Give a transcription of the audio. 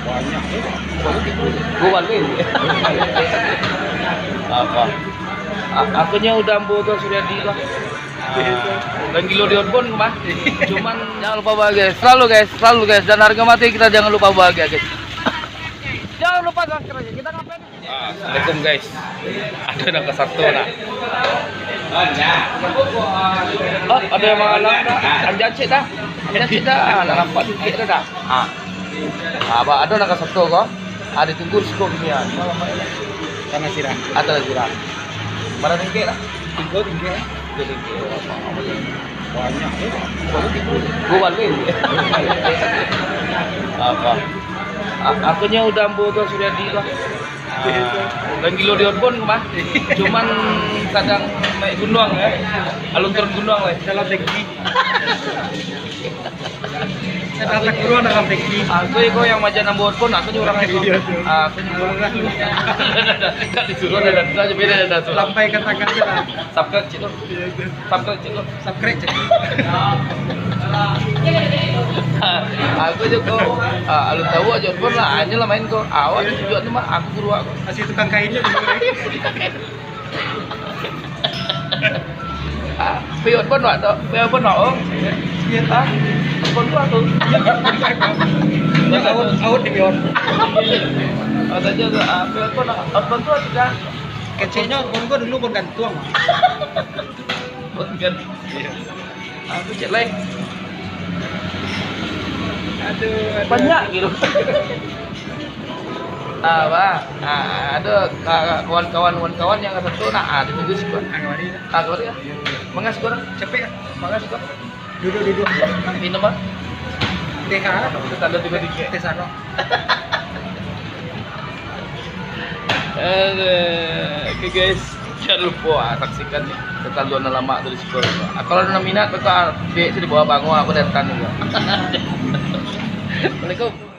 Banyak ya. Gua balik. Apa? Akunya udah ambo tuh sudah di lah. Dan kilo di outbound mah. Cuman jangan lupa bahagia. Selalu guys. Dan harga mati kita jangan lupa bahagia guys. Jangan lupa subscribe. Kita ngapain? Assalamualaikum guys. Ada yang ke satu nak. Oh, ada yang mengalang dah. Anjat cik dah. Nak nampak sikit dah. Apa ada nak ke satu kok? Ada tunggu skop ni ah. Karena sirah. Ada sirah. Mana tinggi lah? Tinggi. Banyak ya. Gua balik. Apa? Akunya udah ambo tuh sudah di lah. Dan kilo di outbound mah. Cuman kadang naik gunung ya. Alun turun gunung lah. Dalam teki. Saya datang keluar dalam teki. Aku itu yang majan ambo outbound. Aku juga orang itu. Aku juga orang. Enggak disuruh ada saja beda ada tuh. Sampai katakan lah. Subscribe cik lo. Subscribe cik. Aku juga alun tahu aja outbound lah. Hanya lah main kok. Awal tujuan tu mah aku guru aku. Masih tukang kainnya dulu. Piot pun nak tu, piot pun nak om. Iya Ah, pun tu aku. Out di pion. Ada je piot pun nak, pun tu ada. Kecilnya gua dulu pun gantung. Pun kan. Aku cek lain. Aduh. Banyak gitu. Apa? Ada kawan-kawan yang satu nak ditunggu sih gua. Agak ya. Mangas gua. Capek. Mangas gua. Duduk. Minum ah. TH. Tanda 3. Tes ano. Oke guys, jangan lupa saksikan ketalluan lama dari sekolah. Kalau ada minat, bakal di bawah bangun aku datang juga. Assalamualaikum.